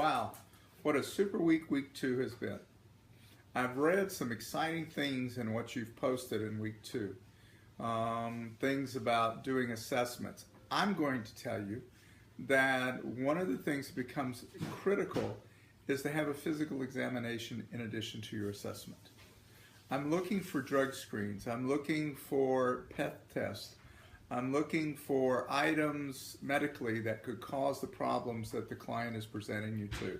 Wow, what a super week 2 has been. I've read some exciting things in what you've posted in week 2. Things about doing assessments. I'm going to tell you that one of the things that becomes critical is to have a physical examination in addition to your assessment. I'm looking for drug screens. I'm looking for PET tests. I'm looking for items medically that could cause the problems that the client is presenting you to.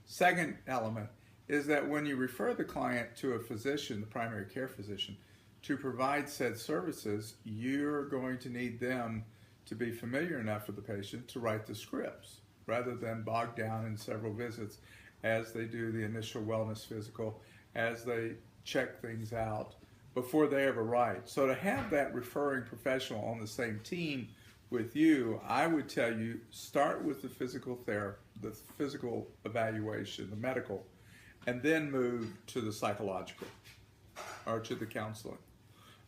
Second element is that when you refer the client to a physician, the primary care physician, to provide said services, you're going to need them to be familiar enough with the patient to write the scripts rather than bogged down in several visits as they do the initial wellness physical, as they check things out before they ever write. So to have that referring professional on the same team with you, I would tell you, start with the physical therapy, the physical evaluation, the medical, and then move to the psychological or to the counseling.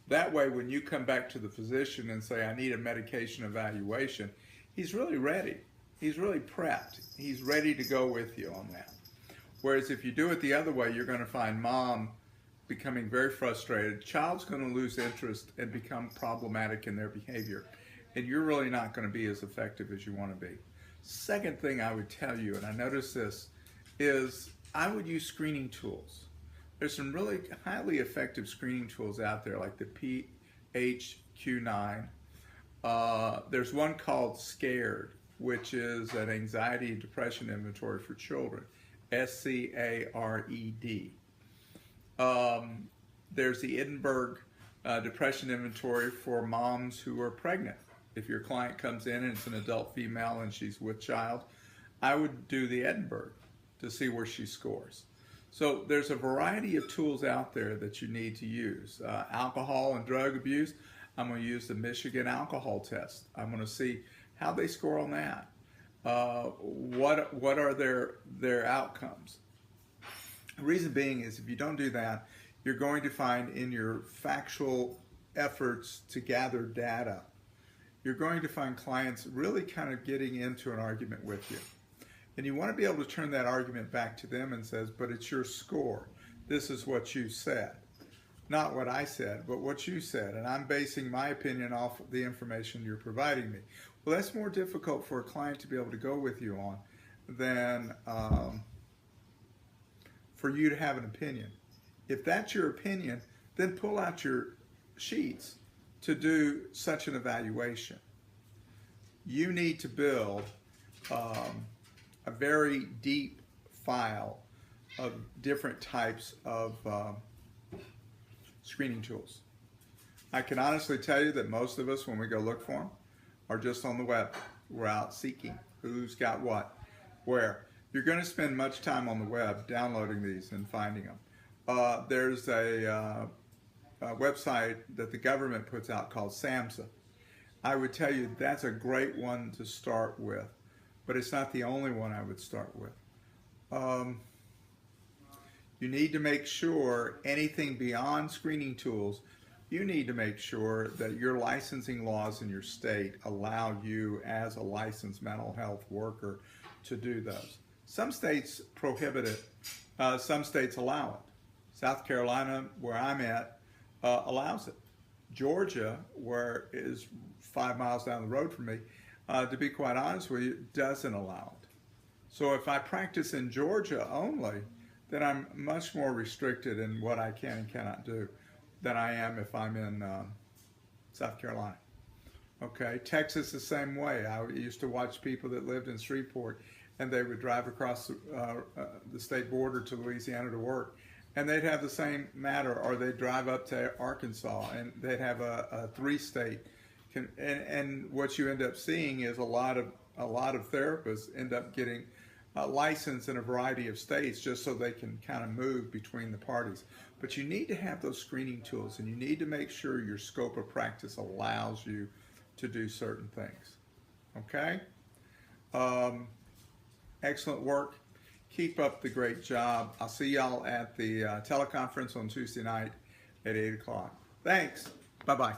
That way, when you come back to the physician and say, I need a medication evaluation, he's really ready. He's really prepped. He's ready to go with you on that. Whereas if you do it the other way, you're going to find mom becoming very frustrated. Child's going to lose interest and become problematic in their behavior. And you're really not going to be as effective as you want to be. Second thing I would tell you, and I noticed this, is I would use screening tools. There's some really highly effective screening tools out there like the PHQ-9. There's one called SCARED, which is an anxiety and depression inventory for children. SCARED. There's the Edinburgh Depression Inventory for moms who are pregnant. If your client comes in and it's an adult female and she's with child, I would do the Edinburgh to see where she scores. So there's a variety of tools out there that you need to use. Alcohol and drug abuse, I'm going to use the Michigan alcohol test. I'm going to see how they score on that. What are their outcomes? The reason being is if you don't do that, you're going to find in your factual efforts to gather data, you're going to find clients really kind of getting into an argument with you. And you want to be able to turn that argument back to them and says, but it's your score. This is what you said. Not what I said, but what you said. And I'm basing my opinion off of the information you're providing me. Well, that's more difficult for a client to be able to go with you on than for you to have an opinion. If that's your opinion, then pull out your sheets to do such an evaluation. You need to build a very deep file of different types of screening tools. I can honestly tell you that most of us, when we go look for them, are just on the web. We're out seeking who's got what, where. You're going to spend much time on the web downloading these and finding them. There's a website that the government puts out called SAMHSA. I would tell you that's a great one to start with, but it's not the only one I would start with. You need to make sure anything beyond screening tools, you need to make sure that your licensing laws in your state allow you as a licensed mental health worker to do those. Some states prohibit it, some states allow it. South Carolina, where I'm at, allows it. Georgia, where is 5 miles down the road from me, to be quite honest with you, doesn't allow it. So if I practice in Georgia only, then I'm much more restricted in what I can and cannot do than I am if I'm in South Carolina. Okay, Texas the same way. I used to watch people that lived in Shreveport and they would drive across the state border to Louisiana to work, and they'd have the same matter, or they'd drive up to Arkansas and they'd have a 3-state. And what you end up seeing is a lot of therapists end up getting licensed in a variety of states just so they can kind of move between the parties. But you need to have those screening tools, and you need to make sure your scope of practice allows you to do certain things. Okay? Excellent work. Keep up the great job. I'll see y'all at the teleconference on Tuesday night at 8 o'clock. Thanks. Bye-bye.